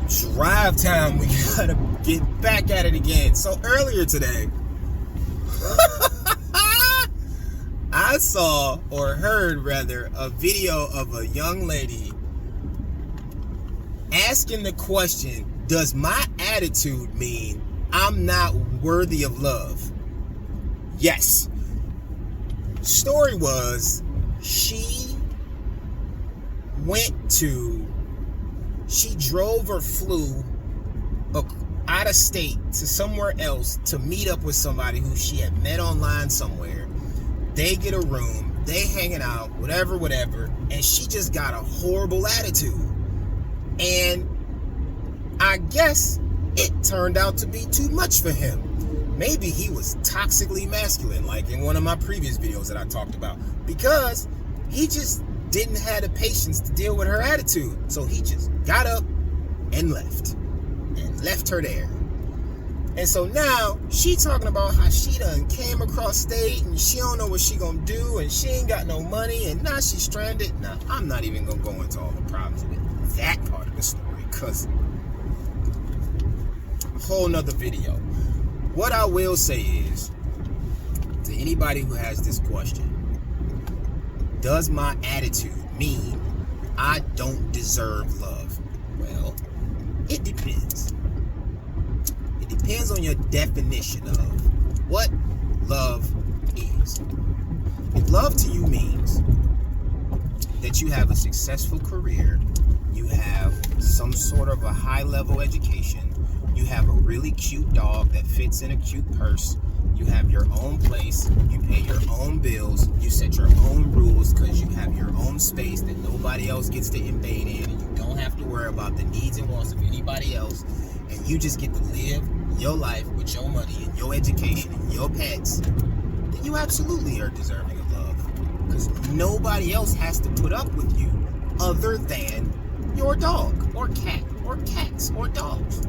Drive time, we gotta get back at it again. So earlier today, I saw, or heard rather, a video of a young lady asking the question, does my attitude mean I'm not worthy of love? Yes. Story was, she drove or flew out of state to somewhere else to meet up with somebody who she had met online somewhere. They get a room, they hanging out, whatever, and she just got a horrible attitude. And I guess it turned out to be too much for him. Maybe he was toxically masculine, like in one of my previous videos that I talked about, because he just didn't have the patience to deal with her attitude. So he just got up and left her there. And so now she talking about how she done came across state and she don't know what she gonna do and she ain't got no money and now she's stranded. Now, I'm not even gonna go into all the problems with that part of the story, because a whole nother video. What I will say is, to anybody who has this question, does my attitude mean I don't deserve love? Well, it depends. It depends on your definition of what love is. If love to you means that you have a successful career, you have some sort of a high-level education, you have a really cute dog that fits in a cute purse, you have your own place, you pay your own bills, you set your own rules because you have your own space that nobody else gets to invade in, and you don't have to worry about the needs and wants of anybody else, and you just get to live your life with your money and your education and your pets, then you absolutely are deserving of love, because nobody else has to put up with you other than your dog or cat or cats or dogs.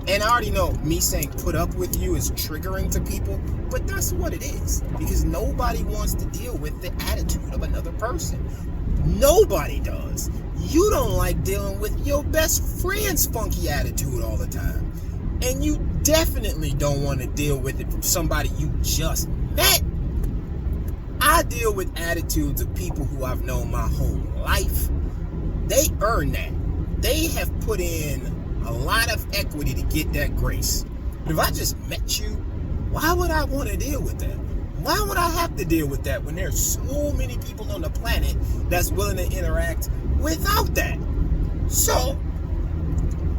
And I already know me saying put up with you is triggering to people, but that's what it is. Because nobody wants to deal with the attitude of another person. Nobody does. You don't like dealing with your best friend's funky attitude all the time. And you definitely don't want to deal with it from somebody you just met. I deal with attitudes of people who I've known my whole life. They earn that. They have put in a lot of equity to get that grace. But if I just met you, why would I want to deal with that? Why would I have to deal with that when there's so many people on the planet that's willing to interact without that? So,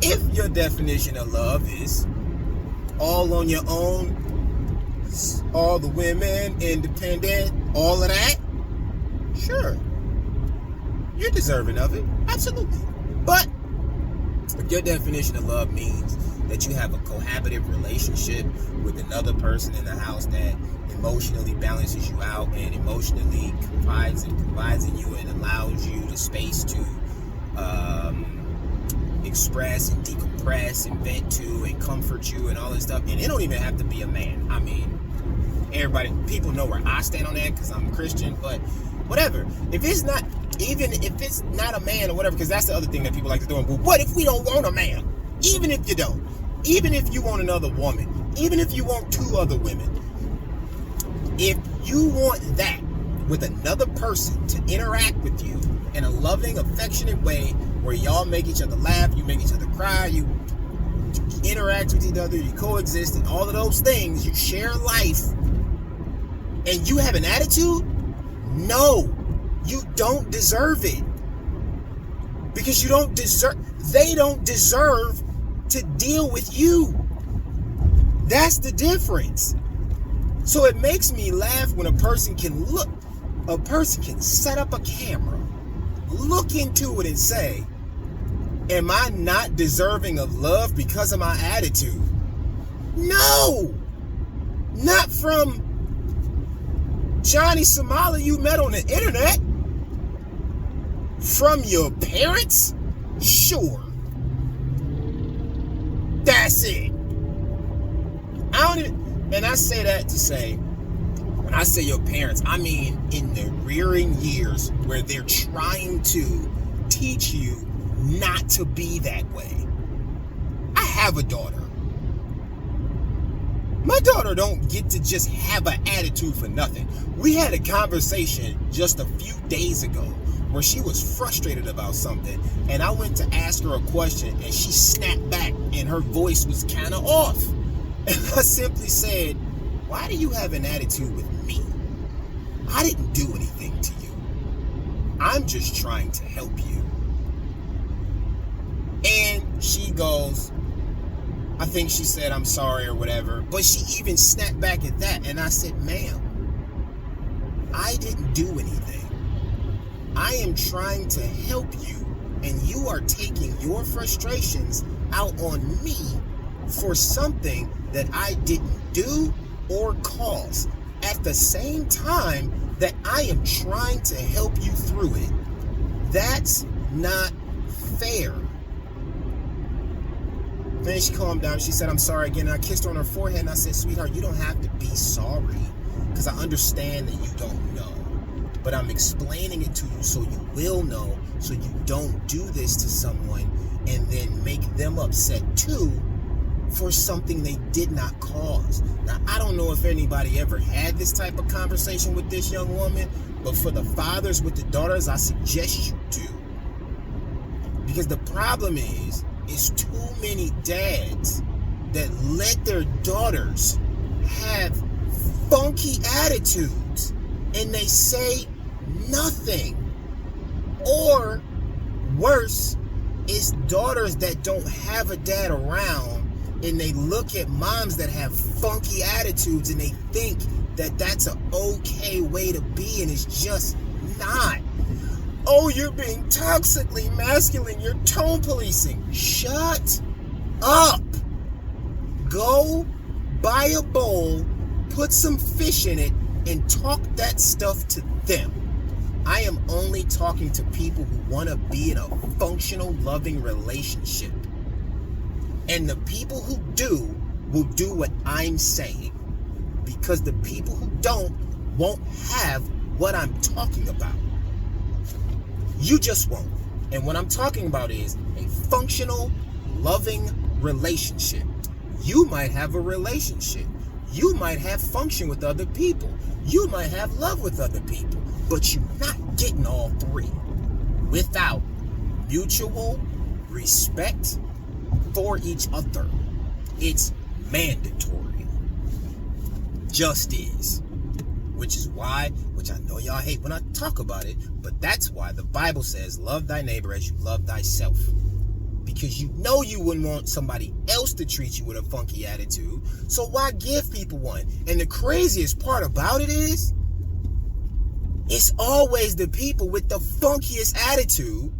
if your definition of love is all on your own, all the women, independent, all of that, sure, you're deserving of it, absolutely. But if your definition of love means that you have a cohabitive relationship with another person in the house that emotionally balances you out and emotionally provides in you and allows you the space to express and decompress and vent to and comfort you and all this stuff, and it don't even have to be a man. I mean, people know where I stand on that because I'm a Christian, but whatever. If it's not a man or whatever, because that's the other thing that people like to do. Well, what if we don't want a man? Even if you don't. Even if you want another woman. Even if you want two other women. If you want that with another person to interact with you in a loving, affectionate way where y'all make each other laugh, you make each other cry, you interact with each other, you coexist, and all of those things, you share life, and you have an attitude, no. You don't deserve it, because they don't deserve to deal with you. That's the difference. So it makes me laugh when a person can set up a camera, look into it and say, am I not deserving of love because of my attitude? No, not from Johnny Somali you met on the internet. From your parents? Sure. That's it. And I say that to say, when I say your parents, I mean in the rearing years where they're trying to teach you not to be that way. I have a daughter. My daughter don't get to just have an attitude for nothing. We had a conversation just a few days ago where she was frustrated about something, and I went to ask her a question, and she snapped back, and her voice was kind of off. And I simply said, why do you have an attitude with me? I didn't do anything to you. I'm just trying to help you. And she goes, I think she said, I'm sorry or whatever. But she even snapped back at that. And I said, ma'am, I didn't do anything. I am trying to help you. And you are taking your frustrations out on me for something that I didn't do or cause. At the same time that I am trying to help you through it. That's not fair. Then she calmed down. She said, I'm sorry again. And I kissed her on her forehead and I said, sweetheart, you don't have to be sorry, because I understand that you don't know. But I'm explaining it to you so you will know, so you don't do this to someone and then make them upset too for something they did not cause. Now, I don't know if anybody ever had this type of conversation with this young woman, but for the fathers with the daughters, I suggest you do. Because the problem is too many dads that let their daughters have funky attitudes and they say nothing. Or worse, it's daughters that don't have a dad around and they look at moms that have funky attitudes and they think that that's an okay way to be, and it's just not. Oh, you're being toxically masculine. You're tone policing. Shut up. Go buy a bowl, put some fish in it, and talk that stuff to them. I am only talking to people who want to be in a functional, loving relationship. And the people who do will do what I'm saying. Because the people who don't won't have what I'm talking about. You just won't. And what I'm talking about is a functional, loving relationship. You might have a relationship. You might have function with other people. You might have love with other people. But you're not getting all three without mutual respect for each other. It's mandatory. Just is. Which is why, which I know y'all hate when I talk about it, but that's why the Bible says, love thy neighbor as you love thyself. Because you know you wouldn't want somebody else to treat you with a funky attitude, so why give people one? And the craziest part about it is, it's always the people with the funkiest attitude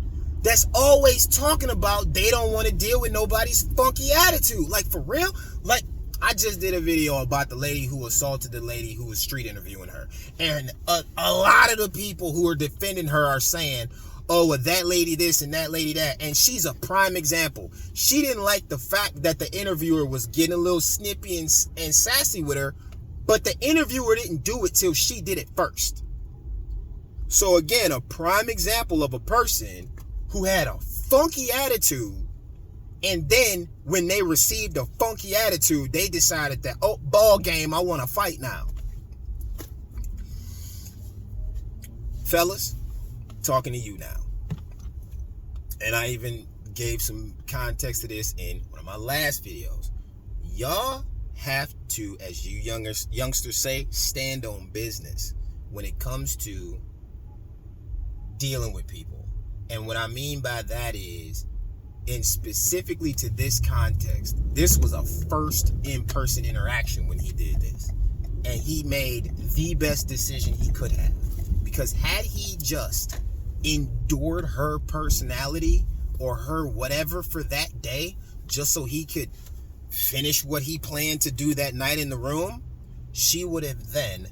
that's always talking about they don't want to deal with nobody's funky attitude. Like, for real? Like, I just did a video about the lady who assaulted the lady who was street interviewing her. And a lot of the people who are defending her are saying, oh, well, that lady this and that lady that. And she's a prime example. She didn't like the fact that the interviewer was getting a little snippy and sassy with her, but the interviewer didn't do it till she did it first. So again, a prime example of a person who had a funky attitude, and then when they received a funky attitude, they decided that, oh, ball game, I want to fight now. Fellas, talking to you now. And I even gave some context to this in one of my last videos. Y'all have to, as you youngsters say, stand on business when it comes to dealing with people. And what I mean by that is, and specifically to this context, this was a first in-person interaction when he did this. And he made the best decision he could have. Because had he just endured her personality or her whatever for that day, just so he could finish what he planned to do that night in the room, she would have then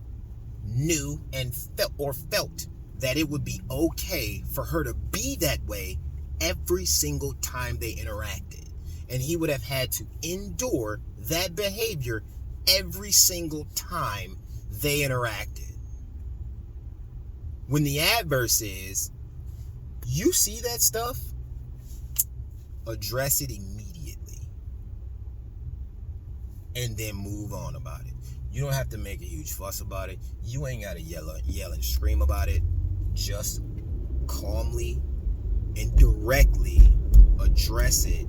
knew and felt that it would be okay for her to be that way every single time they interacted. And he would have had to endure that behavior every single time they interacted. When the adverse is, you see that stuff address it immediately, and then move on about it. You don't have to make a huge fuss about it. You ain't got to yell and scream about it. Just calmly and directly address it,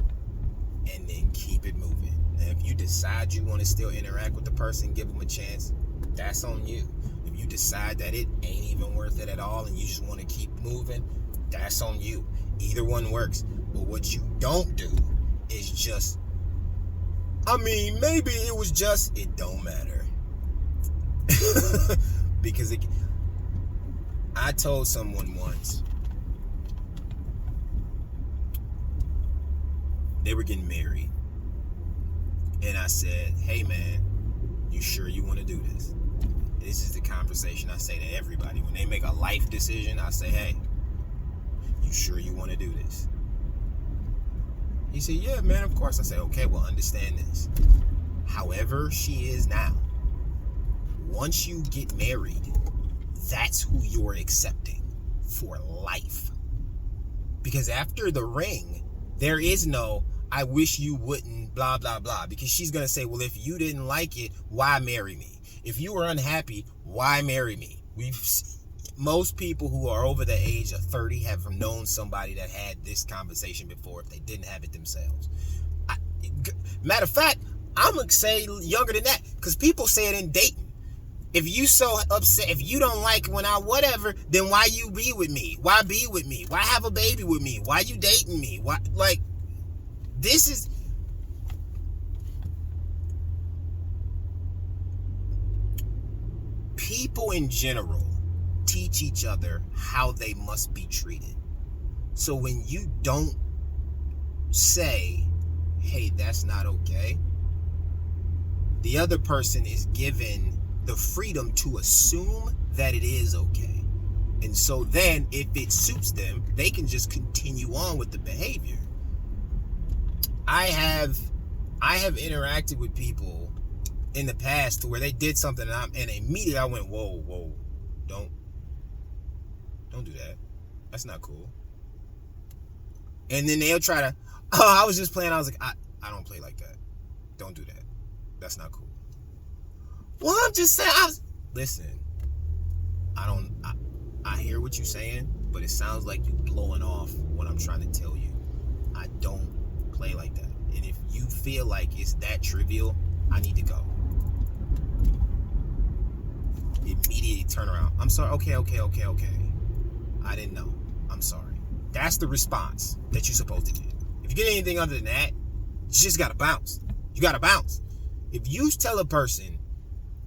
and then keep it moving. And if you decide you want to still interact with the person, give them a chance, that's on you. If you decide that it ain't even worth it at all and you just want to keep moving, that's on you. Either one works. But what you don't do is just, maybe it was just, it don't matter. Because I told someone once, they were getting married, and I said, hey man, you sure you want to do this? This is the conversation I say to everybody. When they make a life decision, I say, hey, you sure you want to do this? He said, yeah man, of course. I said, okay, well, understand this. However she is now, once you get married, that's who you're accepting for life. Because after the ring, there is no, I wish you wouldn't, blah, blah, blah. Because she's going to say, well, if you didn't like it, why marry me? If you were unhappy, why marry me? Most people who are over the age of 30 have known somebody that had this conversation before if they didn't have it themselves. Matter of fact, I'm going to say younger than that, because people say it in dating. If you so upset, if you don't like when I whatever, then why you be with me? Why be with me? Why have a baby with me? Why you dating me? Why, like, this is... People in general teach each other how they must be treated. So when you don't say, hey, that's not okay, the other person is given the freedom to assume that it is okay. And so then if it suits them, they can just continue on with the behavior. I have interacted with people in the past to where they did something and immediately I went, whoa, don't do that. That's not cool. And then they'll try to, I was just playing. I was like, I don't play like that. Don't do that. That's not cool. Well, I'm just saying, listen, I hear what you're saying, but it sounds like you're blowing off what I'm trying to tell you. I don't play like that. And if you feel like it's that trivial, I need to go. Immediately turn around. I'm sorry. Okay. I didn't know. I'm sorry. That's the response that you're supposed to get. If you get anything other than that, you just gotta bounce. You gotta bounce. If you tell a person,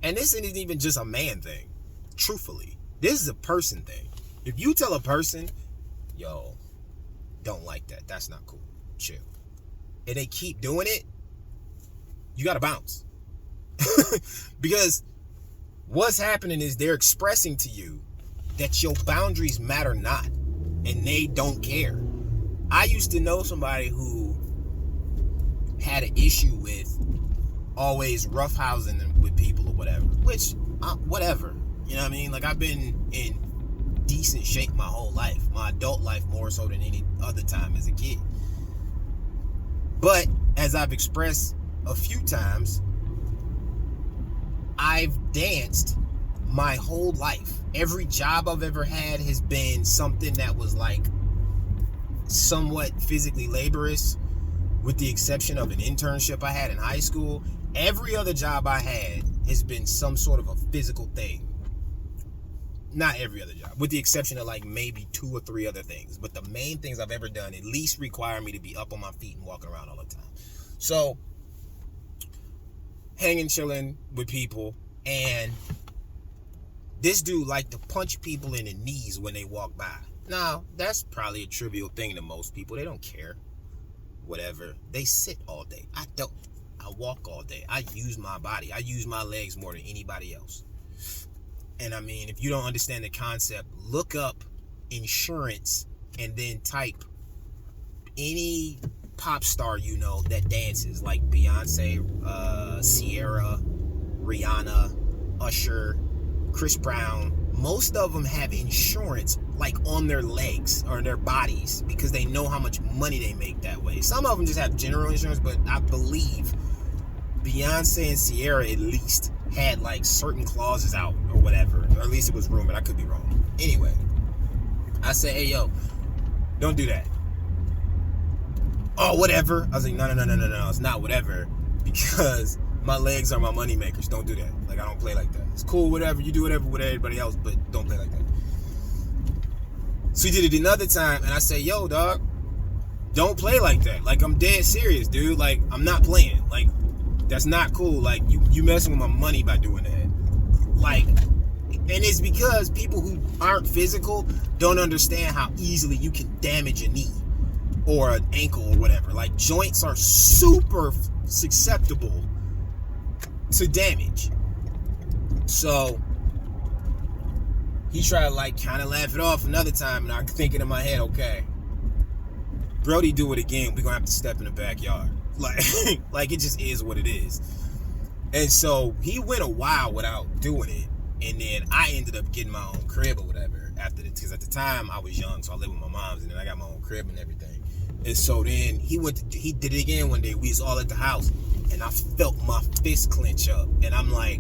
and this isn't even just a man thing, truthfully, this is a person thing. If you tell a person, yo, don't like that, that's not cool, chill, and they keep doing it, you gotta bounce. Because what's happening is they're expressing to you that your boundaries matter not, and they don't care. I used to know somebody who had an issue with always roughhousing with people or whatever, which, whatever, you know what I mean? Like, I've been in decent shape my whole life, my adult life more so than any other time as a kid. But as I've expressed a few times, I've danced my whole life. Every job I've ever had has been something that was like somewhat physically laborious, with the exception of an internship I had in high school. Every other job I had has been some sort of a physical thing. Not every other job, with the exception of like maybe 2 or 3 other things. But the main things I've ever done at least require me to be up on my feet and walking around all the time. So, hanging, chilling with people, and this dude liked to punch people in the knees when they walk by. Now, that's probably a trivial thing to most people. They don't care. Whatever. They sit all day. I don't. I walk all day. I use my body. I use my legs more than anybody else. And I mean, if you don't understand the concept, look up insurance and then type any pop star you know that dances, like Beyonce, Sierra, Rihanna, Usher, Chris Brown. Most of them have insurance like on their legs or their bodies because they know how much money they make that way. Some of them just have general insurance, but I believe Beyonce and Ciara at least had like certain clauses out or whatever, or at least it was rumored. I could be wrong. Anyway, I said, hey yo, don't do that. Oh, whatever. I was like, no, it's not whatever, because my legs are my money makers. Don't do that. Like, I don't play like that. It's cool, whatever. You do whatever with everybody else, but don't play like that. So he did it another time, and I said, yo, dog, don't play like that. Like, I'm dead serious, dude. Like, I'm not playing. Like, that's not cool. Like, you messing with my money by doing that. Like, and it's because people who aren't physical don't understand how easily you can damage a knee or an ankle or whatever. Like, joints are super susceptible to damage. So he tried to like kind of laugh it off another time, and I'm thinking in my head, okay, Brody do it again, we're gonna have to step in the backyard. Like it just is what it is. And so he went a while without doing it, and then I ended up getting my own crib or whatever after this, because at the time I was young, so I lived with my mom's, and then I got my own crib and everything. And so then he did it again one day. We was all at the house, and I felt my fist clench up, and I'm like,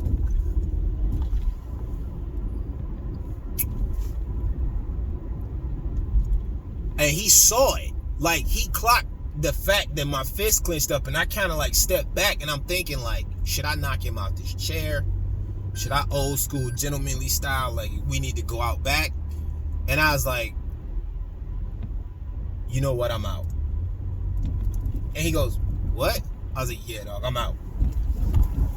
and he saw it. Like, he clocked the fact that my fist clenched up, and I kind of like stepped back, and I'm thinking like, should I knock him out this chair? Should I old school gentlemanly style, like, we need to go out back? And I was like, you know what, I'm out. And he goes, what? I was like, yeah, dog, I'm out.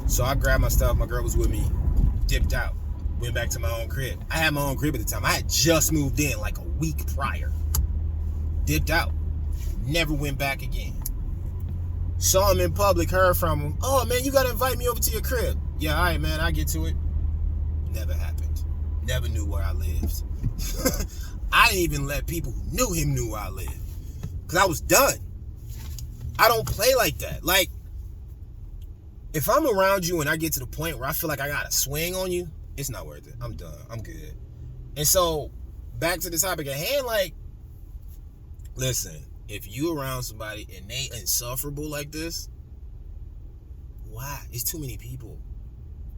So I grabbed my stuff, my girl was with me, dipped out, went back to my own crib. I had my own crib at the time. I had just moved in like a week prior. Dipped out. Never went back again. Saw him in public, heard from him. Oh, man, you got to invite me over to your crib. Yeah, all right, man, I'll get to it. Never happened. Never knew where I lived. I didn't even let people who knew him knew where I lived, because I was done. I don't play like that. Like, if I'm around you and I get to the point where I feel like I got a swing on you, it's not worth it. I'm done. I'm good. And so, back to the topic at hand, like, listen, if you around somebody and they insufferable like this, why? It's too many people.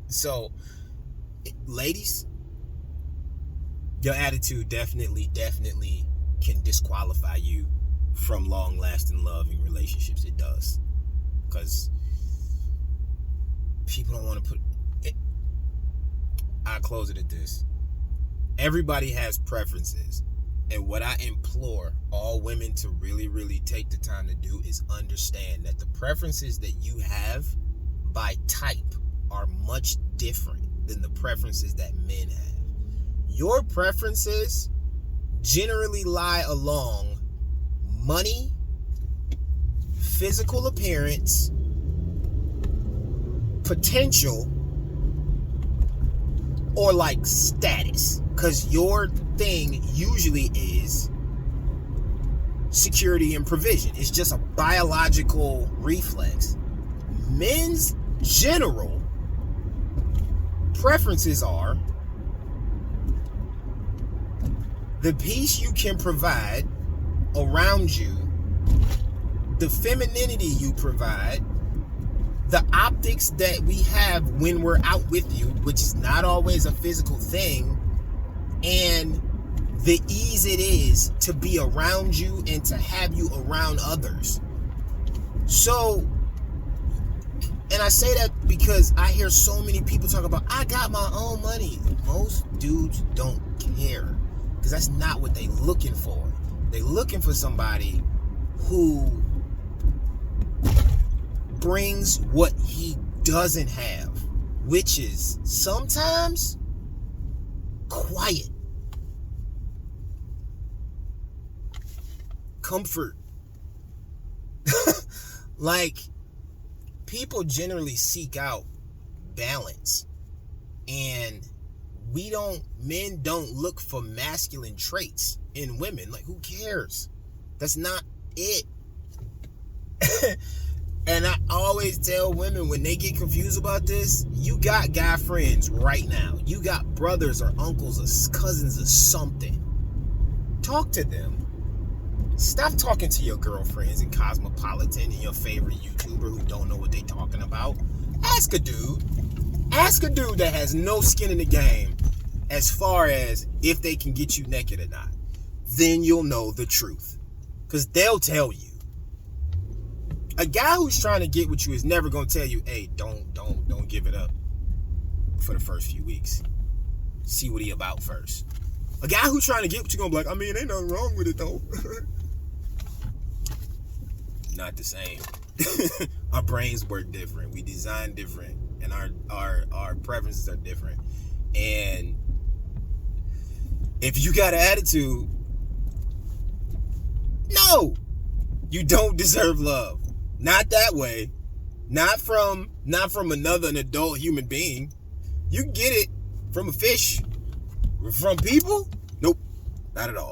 So, ladies, your attitude definitely can disqualify you from long-lasting, loving relationships. It does. Because people don't want to put it. I'll close it at this. Everybody has preferences. And what I implore all women to really take the time to do is understand that the preferences that you have by type are much different than the preferences that men have. Your preferences generally lie along money, physical appearance, potential, or like status. Because your thing usually is security and provision. It's just a biological reflex. Men's general preferences are the peace you can provide around you, the femininity you provide, the optics that we have when we're out with you, which is not always a physical thing, and the ease it is to be around you and to have you around others. So, and I say that because I hear so many people talk about, I got my own money. Most dudes don't care, because that's not what they looking for. They looking for somebody who brings what he doesn't have, which is sometimes quiet, comfort. Like, people generally seek out balance, and men don't look for masculine traits in women. Like, who cares? That's not it. And I always tell women when they get confused about this, you got guy friends right now. You got brothers or uncles or cousins or something Talk to them. Stop talking to your girlfriends in Cosmopolitan and your favorite YouTuber who don't know what they talking about. Ask a dude. Ask a dude that has no skin in the game as far as if they can get you naked or not. Then you'll know the truth. Because they'll tell you. A guy who's trying to get with you is never going to tell you, hey, don't give it up for the first few weeks. See what he about first. A guy who's trying to get with you going to be like, I mean, ain't nothing wrong with it, though. Not the same. Our brains work different. We design different. And our preferences are different. And if you got an attitude, no, you don't deserve love. Not that way. Not from an adult human being. You get it from a fish. From people? Nope, not at all.